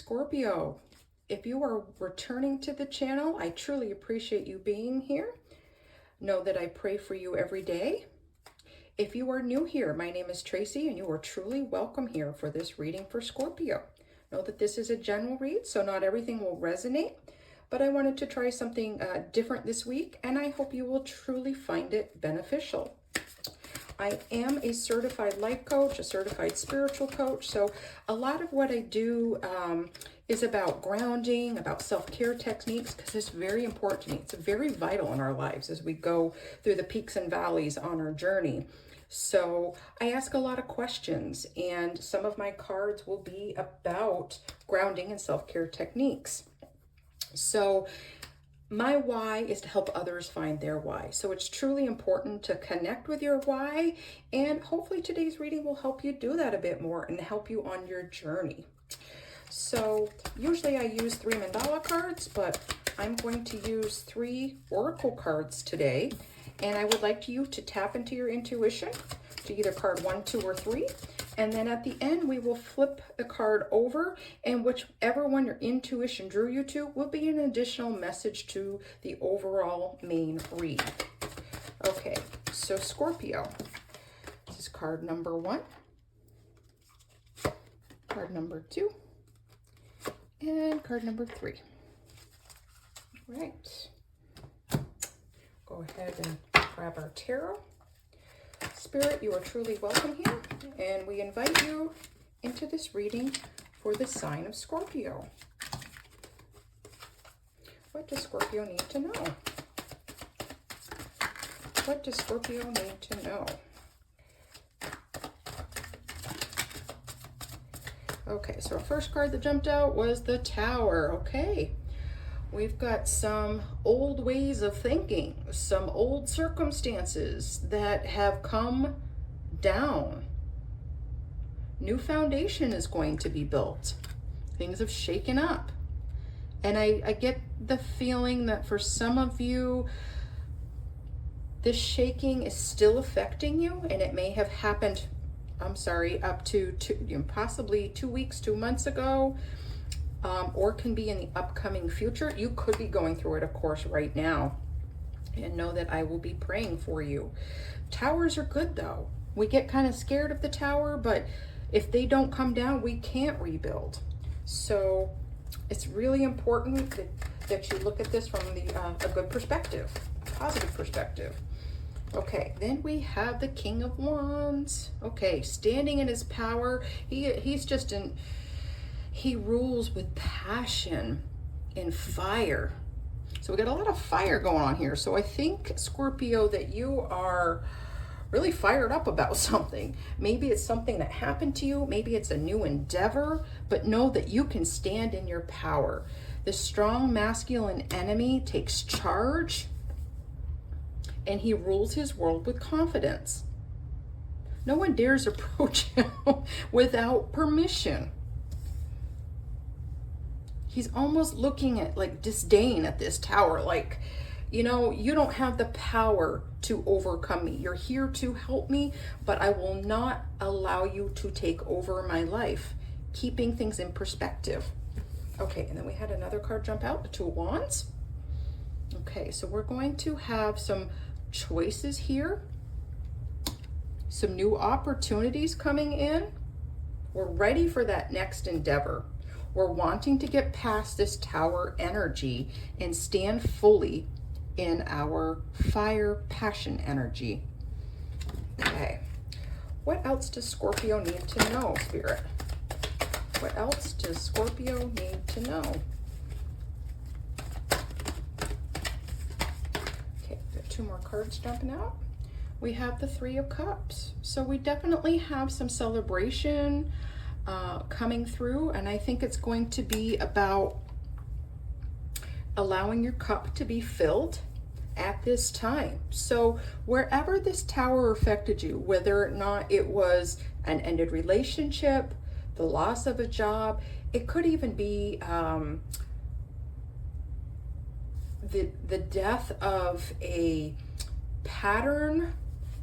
Scorpio. If you are returning to the channel, I truly appreciate you being here. Know that I pray for you every day. If you are new here, my name is Tracy and you are truly welcome here for this reading for Scorpio. Know that this is a general read, so not everything will resonate, but I wanted to try something different this week, and I hope you will truly find it beneficial. I am a certified life coach, a certified spiritual coach, so a lot of what I do is about grounding, about self-care techniques, because it's very important to me. It's very vital in our lives as we go through the peaks and valleys on our journey. So I ask a lot of questions, and some of my cards will be about grounding and self-care techniques. So my why is to help others find their why. So it's truly important to connect with your why, and hopefully today's reading will help you do that a bit more and help you on your journey. So usually I use 3 mandala cards, but I'm going to use 3 oracle cards today, and I would like you to tap into your intuition to either card 1, 2, or 3. And then at the end, we will flip the card over, and whichever one your intuition drew you to will be an additional message to the overall main read. Okay, so Scorpio, this is card number 1, card number 2, and card number 3. All right, go ahead and grab our tarot. Spirit, you are truly welcome here, and we invite you into this reading for the sign of Scorpio. What does Scorpio need to know? What does Scorpio need to know? Okay, so our first card that jumped out was the Tower. Okay. We've got some old ways of thinking, some old circumstances that have come down. New foundation is going to be built. Things have shaken up. And I get the feeling that for some of you, this shaking is still affecting you, and it may have happened, up to possibly 2 weeks, 2 months ago. Or can be in the upcoming future. You could be going through it, of course, right now. And know that I will be praying for you. Towers are good, though. We get kind of scared of the tower, but if they don't come down, we can't rebuild. So it's really important that you look at this from a good perspective, positive perspective. Okay, then we have the King of Wands. Okay, standing in his power. He's just in... He rules with passion and fire. So we got a lot of fire going on here. So I think, Scorpio, that you are really fired up about something. Maybe it's something that happened to you. Maybe it's a new endeavor. But know that you can stand in your power. The strong masculine enemy takes charge, and he rules his world with confidence. No one dares approach him without permission. He's almost looking at like disdain at this tower, like, you know, you don't have the power to overcome me. You're here to help me, but I will not allow you to take over my life, keeping things in perspective. Okay, and then we had another card jump out, the 2 of Wands. Okay, so we're going to have some choices here, some new opportunities coming in. We're ready for that next endeavor. We're wanting to get past this tower energy and stand fully in our fire passion energy. Okay. What else does Scorpio need to know, Spirit? What else does Scorpio need to know? Okay, got 2 more cards jumping out. We have the 3 of Cups. So we definitely have some celebration coming through, and I think it's going to be about allowing your cup to be filled at this time. So wherever this tower affected you, whether or not it was an ended relationship, the loss of a job, it could even be the death of a pattern,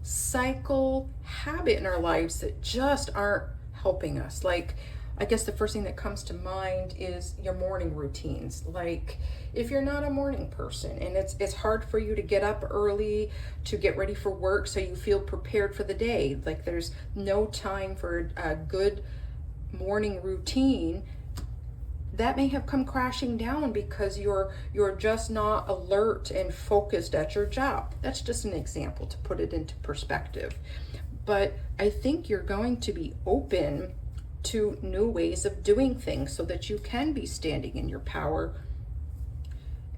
cycle, habit in our lives that just aren't helping us. Like I guess the first thing that comes to mind is your morning routines. Like if you're not a morning person and it's hard for you to get up early to get ready for work so you feel prepared for the day, like there's no time for a good morning routine, that may have come crashing down because you're just not alert and focused at your job. That's just an example to put it into perspective. But I think you're going to be open to new ways of doing things so that you can be standing in your power,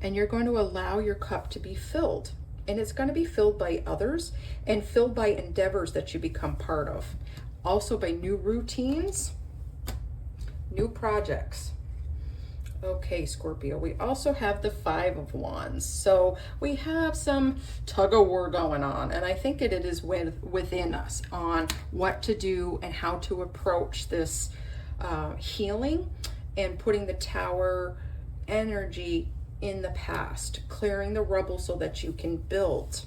and you're going to allow your cup to be filled, and it's going to be filled by others and filled by endeavors that you become part of, also by new routines, new projects. Okay, Scorpio, we also have the Five of Wands. So we have some tug of war going on, and I think it is within us on what to do and how to approach this healing and putting the Tower energy in the past, clearing the rubble so that you can build.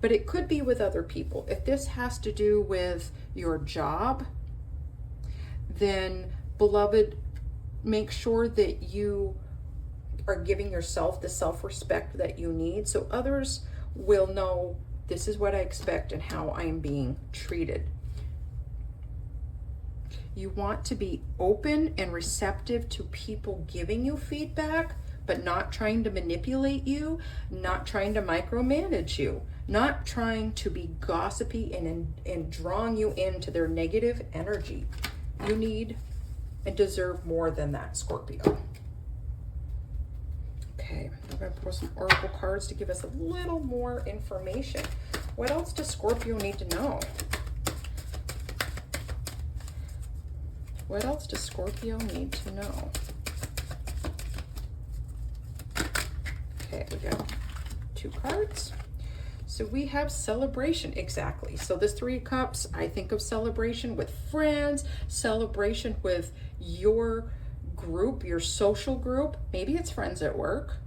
But it could be with other people. If this has to do with your job, then beloved, make sure that you are giving yourself the self-respect that you need so others will know this is what I expect and how I am being treated. You want to be open and receptive to people giving you feedback, but not trying to manipulate you, not trying to micromanage you, not trying to be gossipy and drawing you into their negative energy. You need and deserve more than that, Scorpio. Okay, I'm going to pull some oracle cards to give us a little more information. What else does Scorpio need to know? What else does Scorpio need to know? Okay, we got 2 cards. So we have celebration, exactly. So this 3 of Cups, I think of celebration with friends, celebration with your group, your social group. Maybe it's friends at work.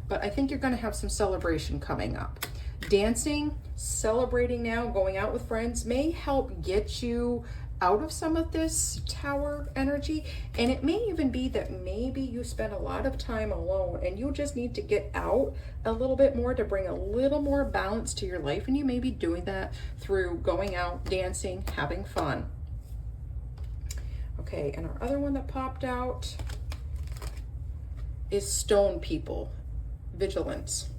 But I think you're going to have some celebration coming up. Dancing, celebrating now, going out with friends may help get you out of some of this Tower energy. And it may even be that maybe you spend a lot of time alone and you just need to get out a little bit more to bring a little more balance to your life. And you may be doing that through going out, dancing, having fun. Okay, and our other one that popped out is stone people, vigilance.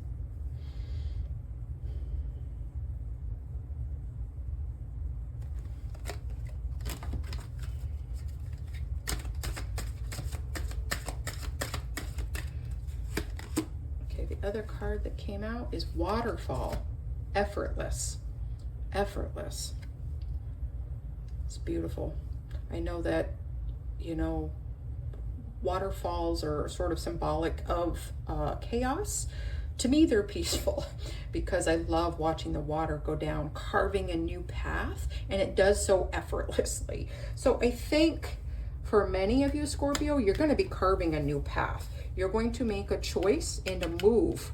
Other card that came out is waterfall, effortless, effortless. It's beautiful. I know that, you know, waterfalls are sort of symbolic of chaos. To me, they're peaceful because I love watching the water go down, carving a new path, and it does so effortlessly. So I think for many of you, Scorpio, you're going to be carving a new path. You're going to make a choice and a move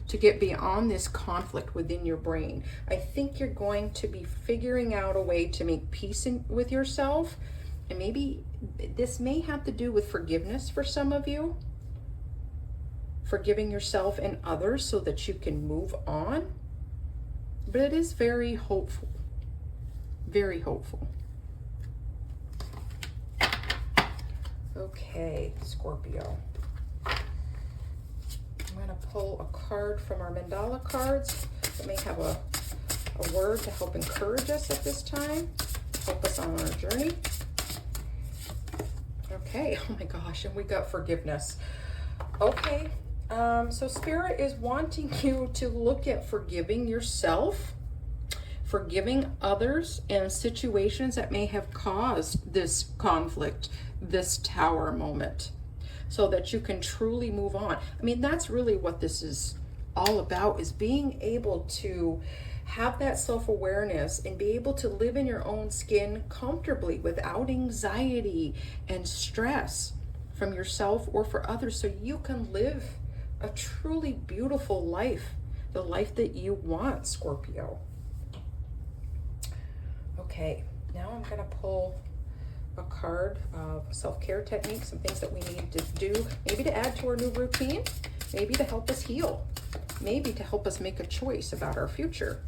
to get beyond this conflict within your brain. I think you're going to be figuring out a way to make peace with yourself. And maybe this may have to do with forgiveness for some of you. Forgiving yourself and others so that you can move on. But it is very hopeful. Very hopeful. Okay, Scorpio. I'm going to pull a card from our mandala cards that may have a word to help encourage us at this time, help us on our journey. Okay, oh my gosh, and we got forgiveness. Okay, so Spirit is wanting you to look at forgiving yourself, forgiving others, and situations that may have caused this conflict, this Tower moment, so that you can truly move on. I mean, that's really what this is all about, is being able to have that self-awareness and be able to live in your own skin comfortably without anxiety and stress from yourself or for others, so you can live a truly beautiful life, the life that you want, Scorpio. Okay, now I'm going to pull a card of self-care techniques, some things that we need to do, maybe to add to our new routine, maybe to help us heal, maybe to help us make a choice about our future.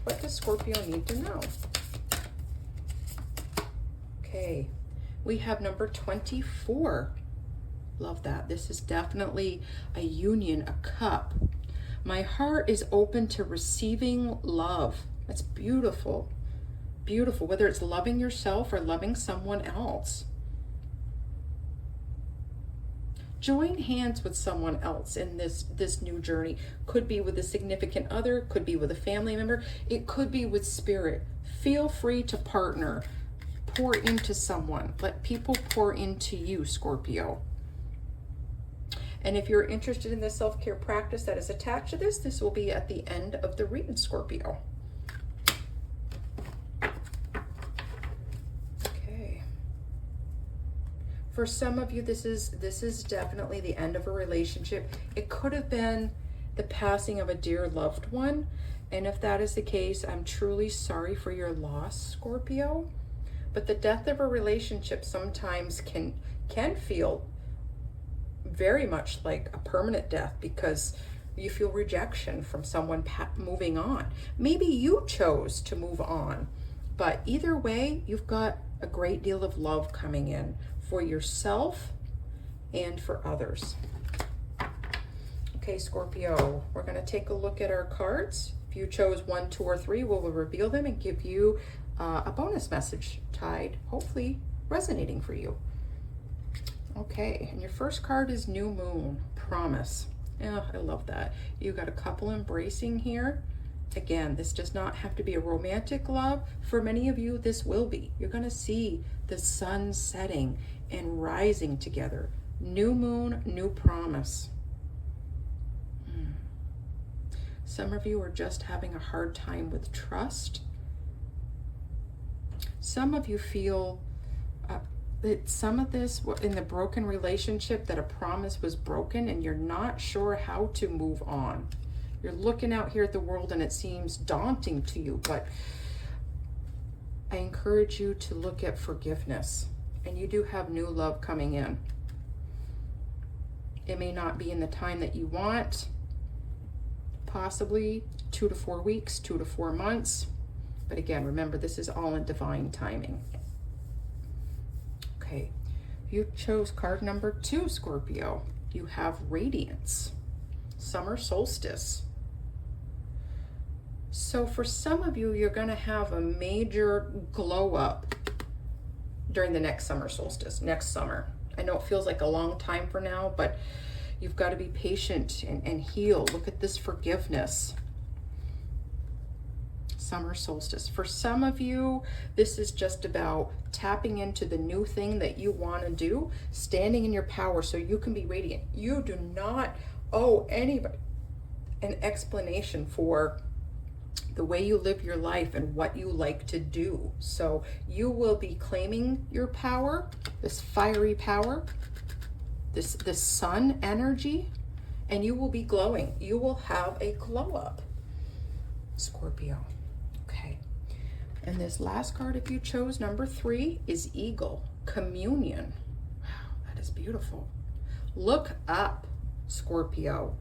What does Scorpio need to know? Okay, we have number 24. Love that. This is definitely a union, a cup. My heart is open to receiving love. That's beautiful. Beautiful, whether it's loving yourself or loving someone else. Join hands with someone else in this new journey. Could be with a significant other, could be with a family member, it could be with spirit. Feel free to partner. Pour into someone. Let people pour into you, Scorpio. And if you're interested in the self-care practice that is attached to this, this will be at the end of the read, Scorpio. Okay. For some of you, this is definitely the end of a relationship. It could have been the passing of a dear loved one. And if that is the case, I'm truly sorry for your loss, Scorpio. But the death of a relationship sometimes can feel very much like a permanent death, because you feel rejection from someone moving on. Maybe you chose to move on, but either way, you've got a great deal of love coming in for yourself and for others. Okay, Scorpio, we're going to take a look at our cards. If you chose 1, 2, or 3, we'll reveal them and give you a bonus message tied, hopefully resonating for you. Okay, and your first card is New Moon, Promise. Oh, I love that. You got a couple embracing here. Again, this does not have to be a romantic love. For many of you, this will be. You're going to see the sun setting and rising together. New moon, new promise. Some of you are just having a hard time with trust. Some of you feel that some of this in the broken relationship, that a promise was broken and you're not sure how to move on. You're looking out here at the world and it seems daunting to you, but I encourage you to look at forgiveness, and you do have new love coming in. It may not be in the time that you want, possibly 2 to 4 weeks, 2 to 4 months. But again, remember, this is all in divine timing. Okay, you chose card number 2, Scorpio. You have Radiance, Summer Solstice. So for some of you, you're going to have a major glow up during the next summer solstice, next summer. I know it feels like a long time for now, but you've got to be patient and heal. Look at this forgiveness. Summer solstice. For some of you, this is just about tapping into the new thing that you want to do, standing in your power so you can be radiant. You do not owe anybody an explanation for the way you live your life and what you like to do. So you will be claiming your power, this fiery power, this sun energy, and you will be glowing. You will have a glow up, Scorpio. Okay. And this last card, if you chose number 3, is Eagle, Communion. Wow, that is beautiful. Look up, Scorpio.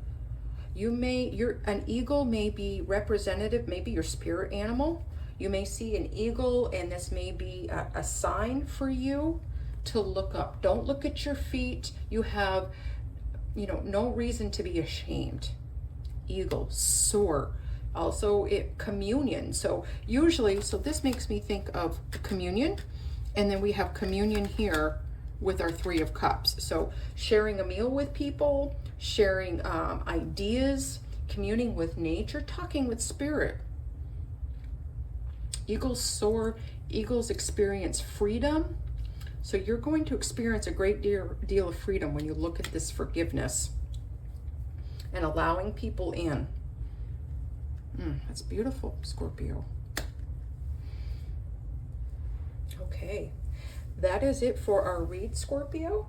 An eagle may be representative, maybe your spirit animal. You may see an eagle, and this may be a sign for you to look up. Don't look at your feet. You have, no reason to be ashamed. Eagle, soar. Also, communion. So this makes me think of communion, and then we have communion here with our 3 of Cups. So sharing a meal with people, sharing ideas, communing with nature, talking with spirit. Eagles soar, eagles experience freedom. So you're going to experience a great deal of freedom when you look at this forgiveness and allowing people in. That's beautiful, Scorpio. Okay, that is it for our read, Scorpio.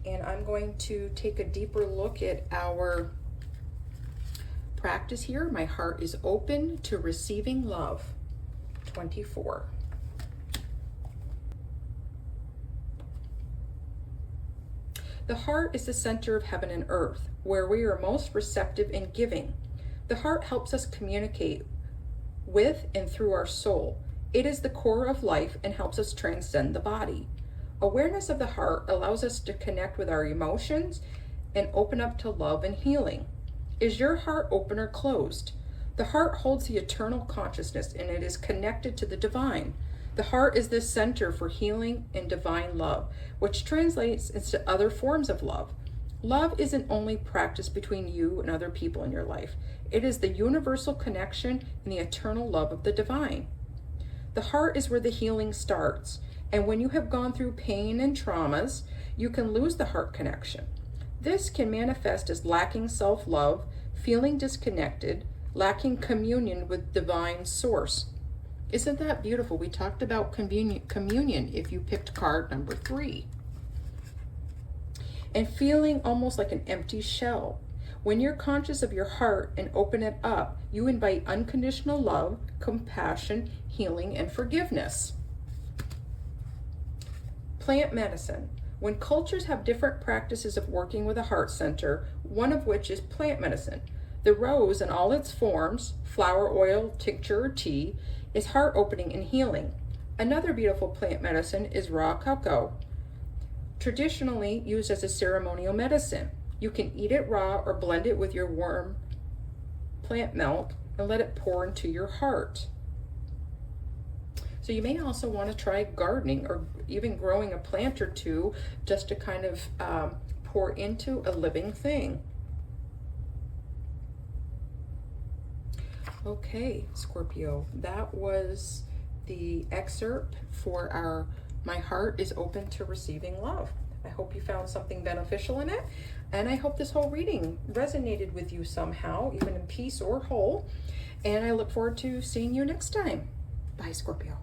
And I'm going to take a deeper look at our practice here. My heart is open to receiving love. 24. The heart is the center of heaven and earth, where we are most receptive in giving. The heart helps us communicate with and through our soul. It is the core of life and helps us transcend the body. Awareness of the heart allows us to connect with our emotions and open up to love and healing. Is your heart open or closed? The heart holds the eternal consciousness and it is connected to the divine. The heart is the center for healing and divine love, which translates into other forms of love. Love isn't only practiced between you and other people in your life. It is the universal connection and the eternal love of the divine. The heart is where the healing starts, and when you have gone through pain and traumas, you can lose the heart connection. This can manifest as lacking self-love, feeling disconnected, lacking communion with divine source. Isn't that beautiful? We talked about communion if you picked card number 3. And feeling almost like an empty shell. When you're conscious of your heart and open it up, you invite unconditional love, compassion, healing, and forgiveness. Plant medicine. When cultures have different practices of working with a heart center, one of which is plant medicine. The rose in all its forms, flower oil, tincture, or tea, is heart opening and healing. Another beautiful plant medicine is raw cocoa, traditionally used as a ceremonial medicine. You can eat it raw or blend it with your warm plant milk and let it pour into your heart. So you may also want to try gardening or even growing a plant or two just to kind of pour into a living thing. Okay, Scorpio, that was the excerpt for our My Heart is Open to Receiving Love. I hope you found something beneficial in it, and I hope this whole reading resonated with you somehow, even in piece or whole, and I look forward to seeing you next time. Bye, Scorpio.